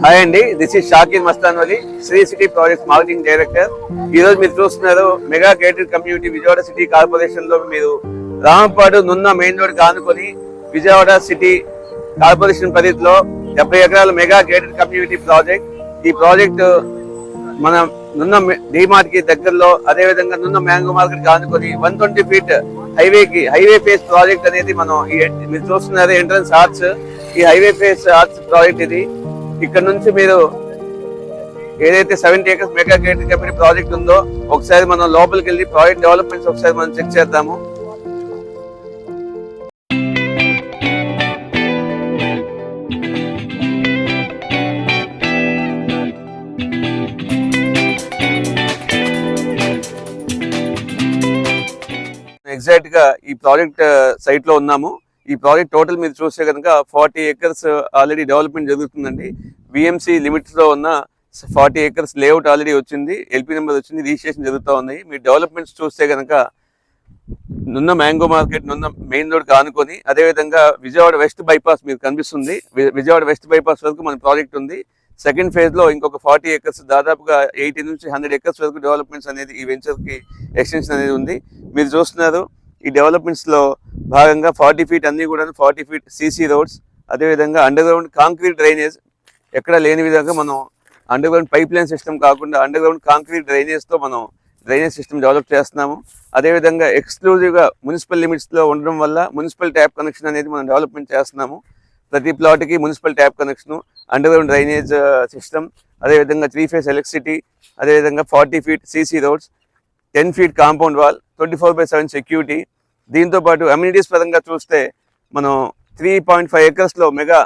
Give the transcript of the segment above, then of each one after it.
Hi అండి, this is Shakir Mastanoli, Sri City projects marketing director. ఈ రోజు మీరు చూస్తున్నారు mega gated community Vijayawada city corporation లో మీరు రామంపాడు నున్న మెయిన్ రోడ్ ఆనుకొని విజయవాడ సిటీ కార్పొరేషన్ పరిధిలో 70 ఎకరాల మెగా గేటెడ్ కమ్యూనిటీ ప్రాజెక్ట్. ఈ ప్రాజెక్ట్ మన నున్న డిమార్ట్ కి దగ్గరలో, అదే విధంగా నున్న మ్యాంగో మార్కెట్ ఆనుకొని 120 ఫీట్ హైవే ఫేస్ ప్రాజెక్ట్ అనేది మనం మీరు చూస్తున్నారు ఎంట్రన్స్ ఆర్చ్. ఈ హైవే ఫేస్ ఆర్చ్ ప్రాజెక్ట్ ఇది. ఇక్కడ నుంచి మీరు ఏదైతే 70 acres mega gated community project ఉందో ఒకసారి మనం లోపలికి వెళ్ళి ప్రాజెక్ట్ డెవలప్మెంట్స్ ఒకసారి మనం చెక్ చేద్దాము. ఎగ్జాక్ట్ గా ఈ ప్రాజెక్ట్ సైట్ లో ఉన్నాము. ఈ ప్రాజెక్ట్ టోటల్ మీరు చూస్తే కనుక 40 ఏకర్స్ ఆల్రెడీ డెవలప్మెంట్ జరుగుతుందండి. బిఎంసి లిమిట్స్ లో ఉన్న 40 ఏకర్స్ లేఅవుట్ ఆల్రెడీ వచ్చింది, ఎల్పీ నెంబర్ వచ్చింది, రిజిస్ట్రేషన్ జరుగుతూ ఉన్నాయి. మీరు డెవలప్మెంట్స్ చూస్తే కనుక నున్న మ్యాంగో మార్కెట్ నున్న మెయిన్ రోడ్ ఆనుకొని, అదేవిధంగా విజయవాడ వెస్ట్ బైపాస్ మీకు కనిపిస్తుంది. విజయవాడ వెస్ట్ బైపాస్ వరకు మన ప్రాజెక్ట్ ఉంది. సెకండ్ ఫేజ్ లో ఇంకొక 40 ఏకర్స్, దాదాపుగా 80 నుంచి 100 ఏకర్స్ వరకు డెవలప్మెంట్స్ అనేది ఈ వెంచర్ కి ఎక్స్టెన్షన్ అనేది ఉంది. మీరు చూస్తున్నారు ఈ డెవలప్మెంట్స్ లో భాగంగా 40 ఫీట్ అన్ని కూడా 40 ఫీట్ సీసీ రోడ్స్, అదేవిధంగా అండర్ గ్రౌండ్ కాంక్రీట్ డ్రైనేజ్ ఎక్కడ లేని విధంగా మనం under ground pipe line system కాకుండా అండర్ గ్రౌండ్ కాంక్రీట్ డ్రైనేజ్ తో మనం డ్రైనేజ్ సిస్టమ్ డెవలప్ చేస్తున్నాము. అదేవిధంగా ఎక్స్క్లూజివ్ గా మున్సిపల్ లిమిట్స్ లో ఉండడం వల్ల మున్సిపల్ ట్యాప్ కనెక్షన్ అనేది మనం డెవలప్మెంట్ చేస్తున్నాము. ప్రతి ప్లాట్ కి municipal tap connection, under ground drainage system, అదేవిధంగా 3 ఫేజ్ ఎలక్ట్రిసిటీ, అదేవిధంగా 40 feet CC roads, 10 feet compound wall, 24/7 security. దీంతో పాటు అమ్యూనిటీస్ పరంగా చూస్తే మనం 3.5 ఏకర్స్ లో మెగా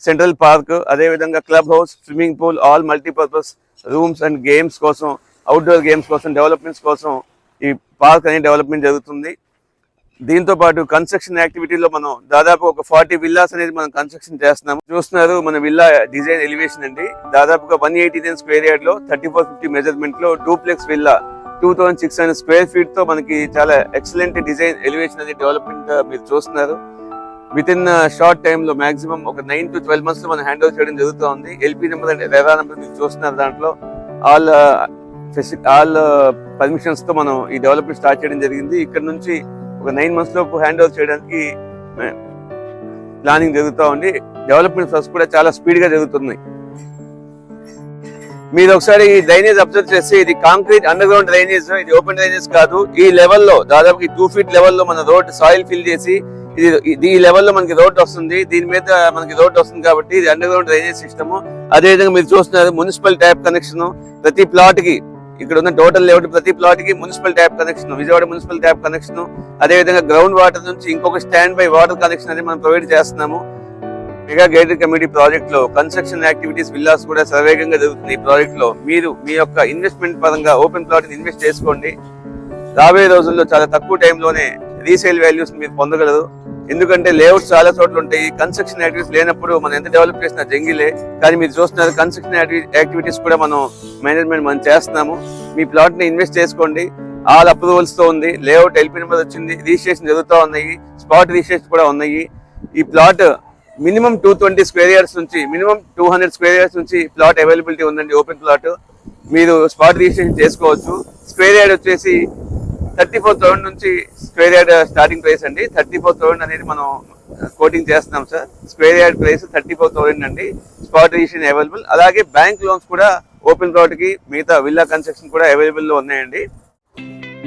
సెంట్రల్ పార్క్, అదేవిధంగా club house, swimming pool, all multipurpose rooms and games కోసం, అవుట్డోర్ గేమ్స్ కోసం, డెవలప్మెంట్స్ కోసం ఈ పార్క్ అనేది డెవలప్మెంట్ జరుగుతుంది. దీంతో పాటు కన్స్ట్రక్షన్ యాక్టివిటీలో మనం దాదాపు ఒక 40 విల్లాస్ అనేది మనం కన్స్ట్రక్షన్ చేస్తున్నాము. చూస్తున్నారు మన విల్లా డిజైన్ ఎలివేషన్ అండి. దాదాపుగా 189 స్క్వేర్ యార్డ్ లో 3450 మెజర్మెంట్ లో డూప్లెక్స్ విల్లా 2600 స్క్వేర్ ఫీట్ తో మనకి చాలా ఎక్సలెంట్ డిజైన్ ఎలివేషన్ అనేది డెవలప్మెంట్ మీరు చూస్తున్నారు. విత్ ఇన్ షార్ట్ టైమ్ లో మాక్సిమం ఒక 9 to 12 months లో మనం హ్యాండ్ ఓవర్ చేయడం జరుగుతూ ఉంది. LP number and RERA number మీరు చూస్తున్నారు. దాంట్లో ఆల్ పర్మిషన్స్ తో మనం ఈ డెవలప్మెంట్ స్టార్ట్ చేయడం జరిగింది. ఇక్కడ నుంచి ఒక 9 months లోపు హ్యాండ్ ఓవర్ చేయడానికి ప్లానింగ్ జరుగుతూ ఉంది. డెవలప్మెంట్ ప్రాసెస్ కూడా చాలా స్పీడ్ గా జరుగుతున్నాయి. మీరు ఒకసారి ఈ డ్రైనేజ్ అబ్జర్వ్ చేస్తే ఇది కాంక్రీట్ అండర్ గ్రౌండ్ డ్రైనేజ్, ఇది ఓపెన్ డ్రైనేజ్ కాదు. ఈ లెవెల్లో దాదాపు 2 ఫీట్ లెవెల్లో మన రోడ్ సాయిల్ ఫిల్ చేసి ఈ లెవెల్లో మనకి రోడ్ వస్తుంది. దీని మీద మనకి రోడ్ వస్తుంది కాబట్టి ఇది అండర్ గ్రౌండ్ డ్రైనేజ్ సిస్టమ్. అదేవిధంగా మీరు చూస్తున్నారు మున్సిపల్ ట్యాప్ కనెక్షన్ ప్రతి ప్లాట్ కి, ఇక్కడ ఉన్న టోటల్ లేఅవుట్ ప్రతి ప్లాట్ కి municipal tap connection, Vijayawada municipal tap connection, అదేవిధంగా గ్రౌండ్ వాటర్ నుంచి ఇంకొక స్టాండ్ బై వాటర్ కనెక్షన్ అనేది మనం ప్రొవైడ్ చేస్తున్నాము. మెగా గేటెడ్ కమ్యూనిటీ ప్రాజెక్ట్ లో కన్స్ట్రక్షన్ యాక్టివిటీస్ విల్లాస్ కూడా సర్వేగంగా జరుగుతుంది. ఈ ప్రాజెక్ట్ లో మీరు మీ యొక్క ఇన్వెస్ట్మెంట్ పరంగా ఓపెన్ ప్లాట్ ఇన్వెస్ట్ చేసుకోండి. రాబోయే రోజుల్లో చాలా తక్కువ టైంలోనే రీసేల్ వాల్యూస్ మీరు పొందగలరు. ఎందుకంటే లేఅవుట్స్ చాలా చోట్ల ఉంటాయి, కన్స్ట్రక్షన్ యాక్టివిటీస్ లేనప్పుడు మనం ఎంత డెవలప్ చేసినా జంగిలే. కానీ మీరు చూస్తున్నారు కన్స్ట్రక్షన్ యాక్టివిటీస్ కూడా మనం మేనేజ్మెంట్ మనం చేస్తున్నాము. మీ ప్లాట్ ని ఇన్వెస్ట్ చేసుకోండి. ఆల్ అప్రూవల్స్ తో ఉంది. లేఅవుట్ ఎల్పీ నెంబర్ వచ్చింది, రిజిస్ట్రేషన్ జరుగుతూ ఉన్నాయి, స్పాట్ రిజిస్ట్రేషన్ కూడా ఉన్నాయి. ఈ ప్లాట్ మినిమం 220 స్క్వేర్ యార్డ్స్ నుంచి మినిమం 200 స్క్వేర్ యార్డ్స్ నుంచి ప్లాట్ అవైలబిలిటీ ఉందండి. ఓపెన్ ప్లాట్ మీరు స్పాట్ రిజిస్ట్రేషన్ చేసుకోవచ్చు. స్క్వేర్ యార్డ్ వచ్చేసి 34,000 నుంచి స్క్వేర్ యార్డ్ స్టార్టింగ్ ప్రైస్ అండి. 34,000 అనేది మనం కోటింగ్ చేస్తున్నాం సార్. స్క్వేర్ యార్డ్ ప్రైస్ 34,000 అండి. Spot registration available. అలాగే బ్యాంక్ లోన్స్ కూడా ఓపెన్ ప్లాట్ కి, మిగతా విల్లా కన్స్ట్రక్షన్ కూడా అవైలబుల్ లో ఉన్నాయండి.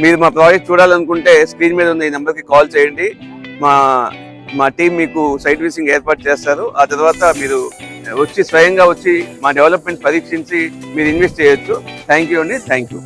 మీరు మా ప్రాజెక్ట్ చూడాలనుకుంటే స్క్రీన్ మీద ఉన్న ఈ నెంబర్ కి కాల్ చేయండి. మా టీం మీకు సైట్ విజిటింగ్ ఏర్పాటు చేస్తారు. ఆ తర్వాత మీరు స్వయంగా వచ్చి మా డెవలప్మెంట్ పరీక్షించి మీరు ఇన్వెస్ట్ చేయొచ్చు. థ్యాంక్ యూ అండి. Thank you.